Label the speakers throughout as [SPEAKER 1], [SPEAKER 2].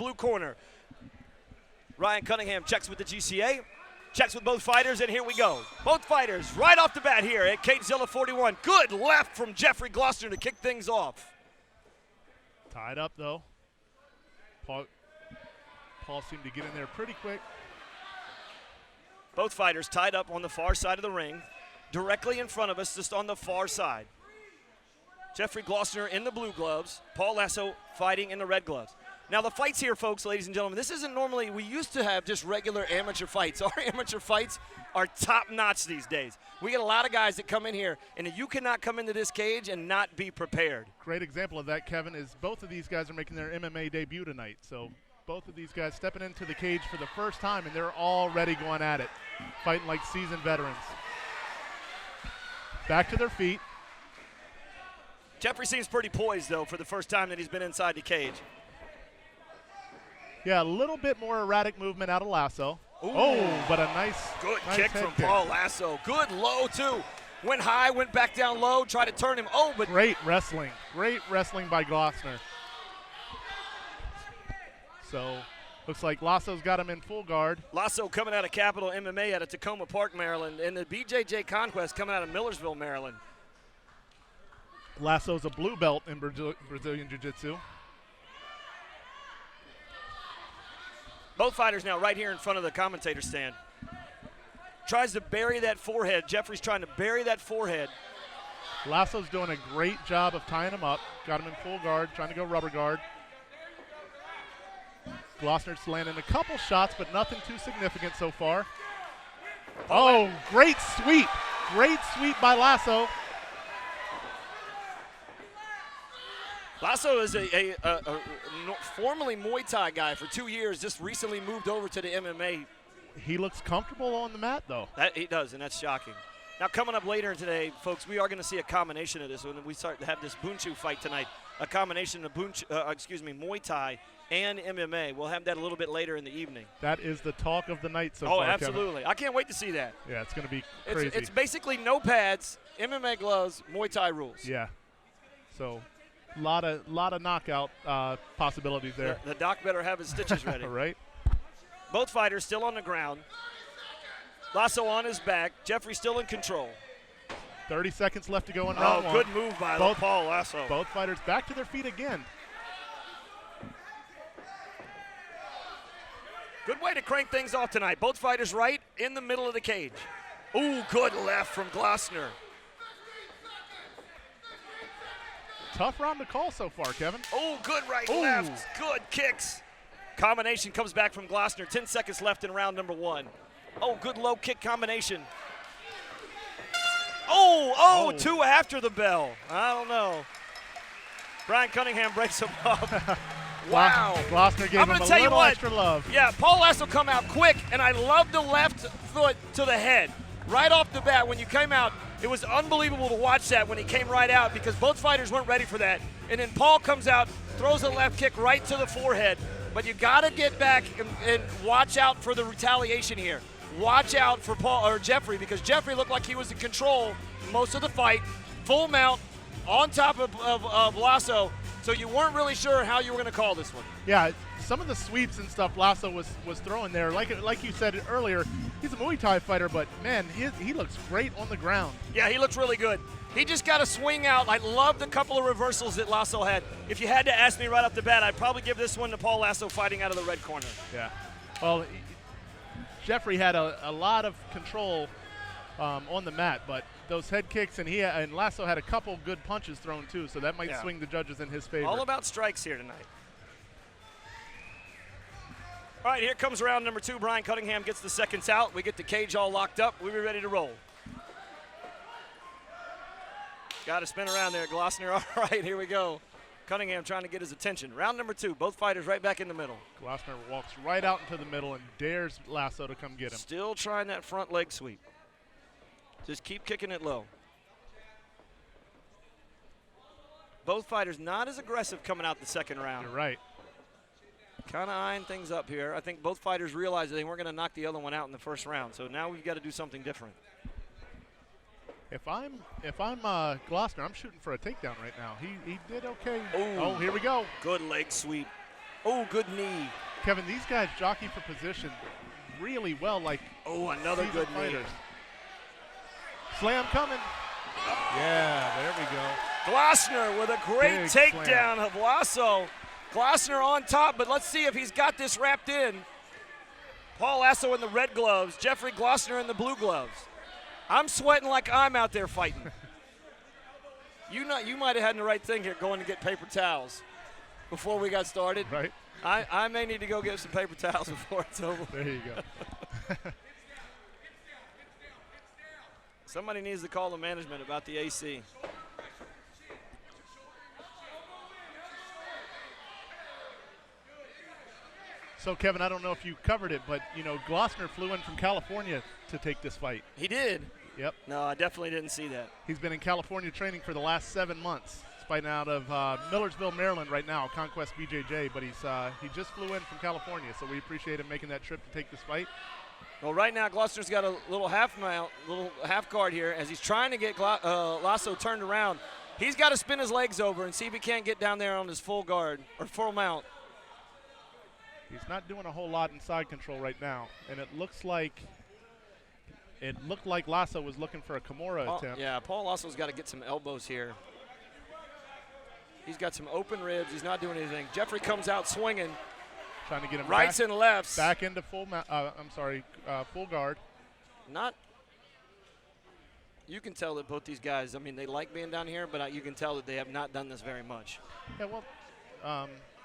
[SPEAKER 1] blue corner. Ryan Cunningham checks with the GCA, checks with both fighters, and here we go. Both fighters right off the bat here at Cagezilla 41. Good left from Jeffrey Glossner to kick things off.
[SPEAKER 2] Tied up, though. Paul seemed to get in there pretty quick.
[SPEAKER 1] Both fighters tied up on the far side of the ring, directly in front of us, just on the far side. Jeffrey Glossner in the blue gloves, Paul Lasso fighting in the red gloves. Now the fights here, folks, ladies and gentlemen, this isn't normally, we used to have just regular amateur fights. Our amateur fights are top-notch these days. We get a lot of guys that come in here, and you cannot come into this cage and not be prepared.
[SPEAKER 2] Great example of that, Kevin, is both of these guys are making their MMA debut tonight. So both of these guys stepping into the cage for the first time, and they're already going at it, fighting like seasoned veterans. Back to their feet.
[SPEAKER 1] Jeffrey seems pretty poised, though, for the first time that he's been inside the cage.
[SPEAKER 2] Yeah, a little bit more erratic movement out of Lasso. Ooh. Oh, but a nice
[SPEAKER 1] kick from Paul Lasso. Good low, too. Went high, went back down low, tried to turn him. Oh, but
[SPEAKER 2] great wrestling by Glossner. So looks like Lasso's got him in full guard.
[SPEAKER 1] Lasso coming out of Capital MMA out of Tacoma Park, Maryland, and the BJJ Conquest coming out of Millersville, Maryland.
[SPEAKER 2] Lasso's a blue belt in Brazilian Jiu-Jitsu.
[SPEAKER 1] Both fighters now right here in front of the commentator stand. Tries to bury that forehead. Jeffrey's trying to bury that forehead.
[SPEAKER 2] Lasso's doing a great job of tying him up. Got him in full guard, trying to go rubber guard. Glossner's landing a couple shots, but nothing too significant so far. Oh, great sweep. Great sweep by Lasso.
[SPEAKER 1] Lasso is a formerly Muay Thai guy for 2 years, just recently moved over to the MMA.
[SPEAKER 2] He looks comfortable on the mat, though.
[SPEAKER 1] He does, and that's shocking. Now, coming up later today, folks, we are going to see a combination of this when we start to have this Bunchu fight tonight, a combination of Muay Thai and MMA. We'll have that a little bit later in the evening.
[SPEAKER 2] That is the talk of the night so far,
[SPEAKER 1] Oh, absolutely.
[SPEAKER 2] Kevin.
[SPEAKER 1] I can't wait to see that.
[SPEAKER 2] Yeah, it's going to be crazy.
[SPEAKER 1] It's basically no pads, MMA gloves, Muay Thai rules.
[SPEAKER 2] Yeah. So a lot of knockout possibilities there.
[SPEAKER 1] The doc better have his stitches ready.
[SPEAKER 2] Right.
[SPEAKER 1] Both fighters still on the ground. Lasso on his back. Jeffrey still in control.
[SPEAKER 2] 30 seconds left to go in round one.
[SPEAKER 1] Good move by Paul Lasso.
[SPEAKER 2] Both fighters back to their feet again.
[SPEAKER 1] Good way to crank things off tonight. Both fighters right in the middle of the cage. Ooh, good left from Glossner.
[SPEAKER 2] Tough round to call so far, Kevin.
[SPEAKER 1] Oh, good left. Good kicks. Combination comes back from Glossner. 10 seconds left in round number one. Oh, good low kick combination. Oh, two after the bell. I don't know. Brian Cunningham breaks him up. Wow.
[SPEAKER 2] Glossner gave him a little extra love.
[SPEAKER 1] Yeah, Paul Lasso come out quick, and I love the left foot to the head. Right off the bat, when you came out, it was unbelievable to watch that when he came right out because both fighters weren't ready for that. And then Paul comes out, throws a left kick right to the forehead. But you got to get back and watch out for the retaliation here. Watch out for Jeffrey because Jeffrey looked like he was in control most of the fight. Full mount on top of Lasso. So you weren't really sure how you were going to call this one.
[SPEAKER 2] Yeah, some of the sweeps and stuff Lasso was throwing there. Like you said earlier, he's a Muay Thai fighter, but, man, he looks great on the ground.
[SPEAKER 1] Yeah, he looks really good. He just got to swing out. I loved the couple of reversals that Lasso had. If you had to ask me right off the bat, I'd probably give this one to Paul Lasso fighting out of the red corner.
[SPEAKER 2] Yeah. Well, Jeffrey had a lot of control on the mat, but those head kicks, and Lasso had a couple good punches thrown too, so that might swing the judges in his favor.
[SPEAKER 1] All about strikes here tonight. All right, here comes round number two. Brian Cunningham gets the seconds out. We get the cage all locked up. We'll be ready to roll. Got to spin around there, Glossner. All right, here we go. Cunningham trying to get his attention. Round number two, both fighters right back in the middle.
[SPEAKER 2] Glossner walks right out into the middle and dares Lasso to come get him.
[SPEAKER 1] Still trying that front leg sweep. Just keep kicking it low. Both fighters not as aggressive coming out the second round.
[SPEAKER 2] You're right.
[SPEAKER 1] Kind of eyeing things up here. I think both fighters realized that they weren't going to knock the other one out in the first round, so now we've got to do something different.
[SPEAKER 2] If I'm Glossner, I'm shooting for a takedown right now. He did okay.
[SPEAKER 1] Ooh.
[SPEAKER 2] Oh, here we go.
[SPEAKER 1] Good leg sweep. Oh, good knee.
[SPEAKER 2] Kevin, these guys jockey for position really well, like
[SPEAKER 1] another good knee.
[SPEAKER 2] Slam coming. Yeah, there we go.
[SPEAKER 1] Glossner with a great
[SPEAKER 2] Big
[SPEAKER 1] takedown
[SPEAKER 2] slam.
[SPEAKER 1] of Lasso. Glossner on top, but let's see if he's got this wrapped in. Paul Lasso in the red gloves, Jeffrey Glossner in the blue gloves. I'm sweating like I'm out there fighting. You might have had the right thing here going to get paper towels before we got started.
[SPEAKER 2] Right.
[SPEAKER 1] I may need to go get some paper towels before it's over.
[SPEAKER 2] There you go.
[SPEAKER 1] Somebody needs to call the management about the AC.
[SPEAKER 2] So, Kevin, I don't know if you covered it, but, Glossner flew in from California to take this fight.
[SPEAKER 1] He did?
[SPEAKER 2] Yep.
[SPEAKER 1] No, I definitely didn't see that.
[SPEAKER 2] He's been in California training for the last 7 months. He's fighting out of Millersville, Maryland right now, Conquest BJJ, but he just flew in from California, so we appreciate him making that trip to take this fight.
[SPEAKER 1] Well, right now, Glossner's got a little half guard here as he's trying to get Lasso turned around. He's got to spin his legs over and see if he can't get down there on his full guard or full mount.
[SPEAKER 2] He's not doing a whole lot in side control right now, and it looked like Lasso was looking for a Kimura attempt.
[SPEAKER 1] Yeah, Paul Lasso's got to get some elbows here. He's got some open ribs. He's not doing anything. Jeffrey comes out swinging.
[SPEAKER 2] Trying to get him
[SPEAKER 1] rights and lefts.
[SPEAKER 2] Back into full guard.
[SPEAKER 1] You can tell that both these guys, they like being down here, but you can tell that they have not done this very much.
[SPEAKER 2] Yeah, well,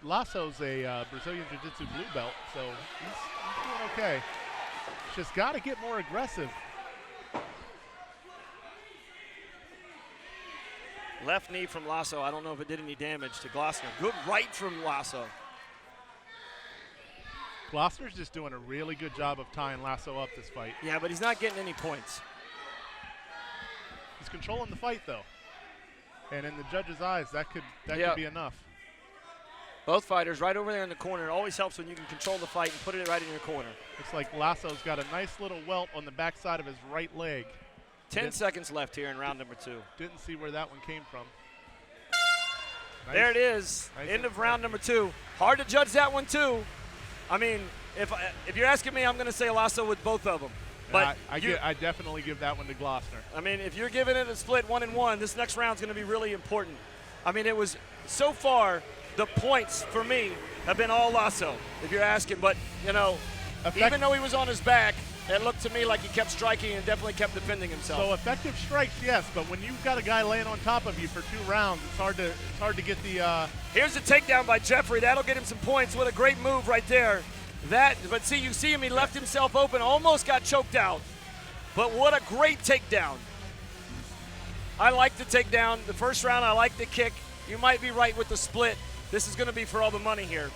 [SPEAKER 2] Lasso's a Brazilian Jiu-Jitsu blue belt, so he's doing okay. Just got to get more aggressive.
[SPEAKER 1] Left knee from Lasso. I don't know if it did any damage to Glossner. Good right from Lasso.
[SPEAKER 2] Glossner's just doing a really good job of tying Lasso up this fight.
[SPEAKER 1] Yeah, but he's not getting any points.
[SPEAKER 2] He's controlling the fight, though. And in the judge's eyes, that could be enough.
[SPEAKER 1] Both fighters right over there in the corner. It always helps when you can control the fight and put it right in your corner.
[SPEAKER 2] Looks like Lasso's got a nice little welt on the backside of his right leg.
[SPEAKER 1] 10 seconds left here in round number 2.
[SPEAKER 2] Didn't see where that one came from.
[SPEAKER 1] Nice. There it is. Nice. End of round number 2. Hard to judge that one, too. If you're asking me, I'm going to say Lasso with both of them. But
[SPEAKER 2] I definitely give that one to Glossner.
[SPEAKER 1] If you're giving it a split 1-1, this next round's going to be really important. It was so far the points for me have been all Lasso, if you're asking. But even though he was on his back, it looked to me like he kept striking and definitely kept defending himself.
[SPEAKER 2] So effective strikes, yes, but when you've got a guy laying on top of you for 2 rounds, it's hard to get the.
[SPEAKER 1] Here's a takedown by Jeffrey. That'll get him some points. What a great move right there. But you see him. He left himself open, almost got choked out. But what a great takedown. I like the takedown. The first round, I like the kick. You might be right with the split. This is going to be for all the money here.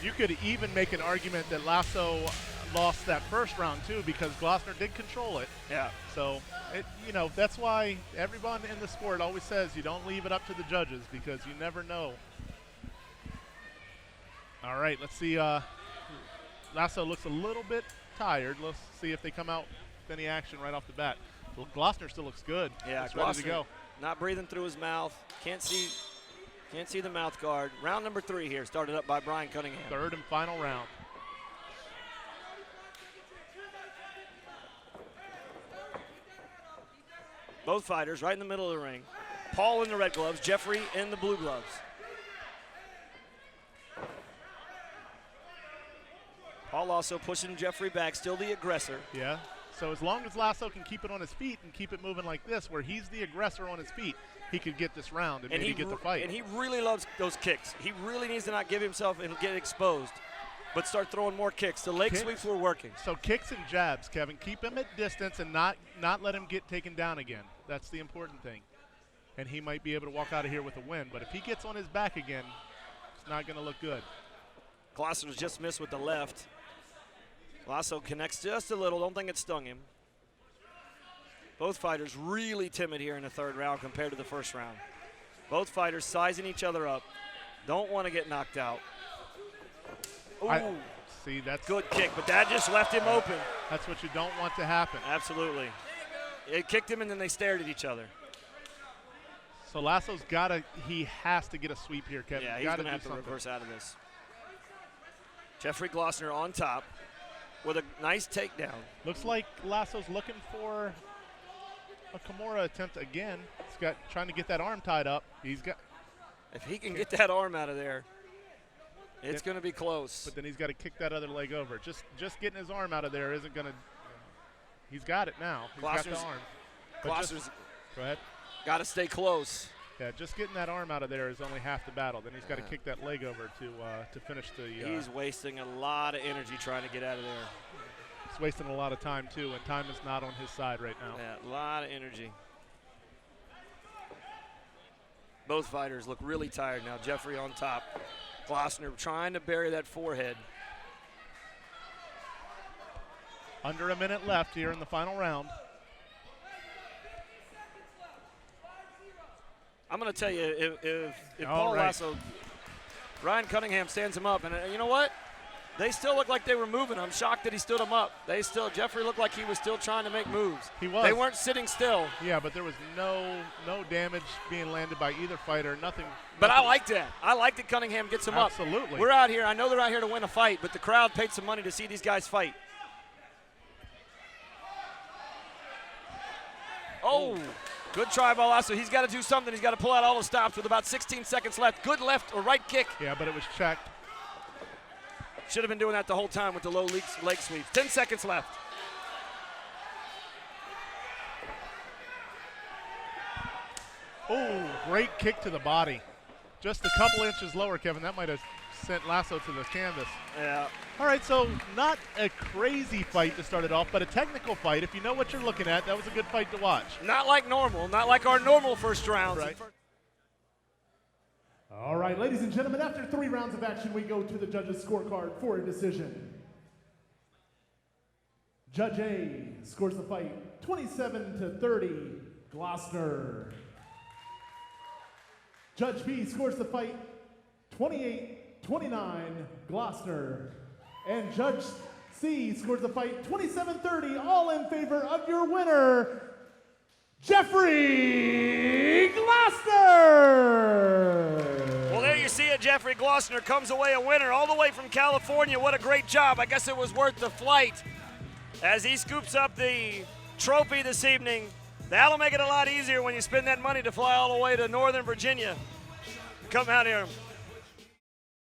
[SPEAKER 2] You could even make an argument that Lasso lost that first round too, because Glossner did control it.
[SPEAKER 1] Yeah.
[SPEAKER 2] So, that's why everyone in the sport always says you don't leave it up to the judges, because you never know. All right, let's see. Lasso looks a little bit tired. Let's see if they come out with any action right off the bat. Glossner still looks good.
[SPEAKER 1] Yeah,
[SPEAKER 2] He's ready to go.
[SPEAKER 1] Not breathing through his mouth. Can't see the mouth guard. Round number 3 here, started up by Brian Cunningham.
[SPEAKER 2] Third and final round.
[SPEAKER 1] Both fighters right in the middle of the ring. Paul in the red gloves, Jeffrey in the blue gloves. Paul also pushing Jeffrey back, still the aggressor.
[SPEAKER 2] Yeah. So as long as Lasso can keep it on his feet and keep it moving like this, where he's the aggressor on his feet, he could get this round and maybe get the fight.
[SPEAKER 1] And he really loves those kicks. He really needs to not give himself and get exposed, but start throwing more kicks. The leg sweeps were working.
[SPEAKER 2] So kicks and jabs, Kevin. Keep him at distance and not let him get taken down again. That's the important thing. And he might be able to walk out of here with a win. But if he gets on his back again, it's not going to look good.
[SPEAKER 1] Glossner's just missed with the left. Lasso connects just a little. Don't think it stung him. Both fighters really timid here in the third round compared to the first round. Both fighters sizing each other up. Don't want to get knocked out. Ooh.
[SPEAKER 2] See, that's
[SPEAKER 1] good kick, but that just left him open.
[SPEAKER 2] That's what you don't want to happen.
[SPEAKER 1] Absolutely. It kicked him, and then they stared at each other.
[SPEAKER 2] So Lasso's he has to get a sweep here, Kevin.
[SPEAKER 1] Yeah, he's going to have to reverse out of this. Jeffrey Glossner on top with a nice takedown.
[SPEAKER 2] Looks like Lasso's looking for a Kimura attempt again. He's trying to get that arm tied up.
[SPEAKER 1] If he can get that arm out of there, it's going to be close.
[SPEAKER 2] But then he's got to kick that other leg over. Just getting his arm out of there isn't going to. He's got it now. He's got the arm.
[SPEAKER 1] Glossner's
[SPEAKER 2] go ahead.
[SPEAKER 1] Got to stay close.
[SPEAKER 2] Yeah, just getting that arm out of there is only half the battle. Then he's got to kick that leg over to finish the.
[SPEAKER 1] He's wasting a lot of energy trying to get out of there.
[SPEAKER 2] He's wasting a lot of time too, and time is not on his side right now.
[SPEAKER 1] Yeah, a lot of energy. Both fighters look really tired now. Jeffrey on top. Glossner trying to bury that forehead.
[SPEAKER 2] Under a minute left here in the final round.
[SPEAKER 1] I'm going to tell you, if Paul Lasso, Ryan Cunningham stands him up, and you know what? They still look like they were moving. I'm shocked that he stood him up. Jeffrey looked like he was still trying to make moves.
[SPEAKER 2] He was.
[SPEAKER 1] They weren't sitting still.
[SPEAKER 2] Yeah, but there was no damage being landed by either fighter. Nothing.
[SPEAKER 1] But I liked that. I liked that Cunningham gets him up.
[SPEAKER 2] Absolutely.
[SPEAKER 1] We're out here. I know they're out here to win a fight, but the crowd paid some money to see these guys fight. Oh. Good try by Lasso. He's got to do something. He's got to pull out all the stops with about 16 seconds left. Good left or right kick.
[SPEAKER 2] Yeah, but it was checked.
[SPEAKER 1] Should have been doing that the whole time with the low leg sweep. 10 seconds left.
[SPEAKER 2] Oh, great kick to the body. Just a couple inches lower, Kevin. That might have sent Lasso to the canvas.
[SPEAKER 1] Yeah.
[SPEAKER 2] All right, so not a crazy fight to start it off, but a technical fight. If you know what you're looking at, that was a good fight to watch.
[SPEAKER 1] Not like normal. Not like our normal first rounds.
[SPEAKER 2] Right.
[SPEAKER 3] All right, ladies and gentlemen, after 3 rounds of action, we go to the judges' scorecard for a decision. Judge A scores the fight 27-30, Glossner. Judge B scores the fight 28-29, Glossner. And Judge C scores the fight 27-30, all in favor of your winner, Jeffrey Glossner!
[SPEAKER 1] Well, there you see it. Jeffrey Glossner comes away a winner all the way from California. What a great job. I guess it was worth the flight as he scoops up the trophy this evening. That'll make it a lot easier when you spend that money to fly all the way to Northern Virginia. Come out here.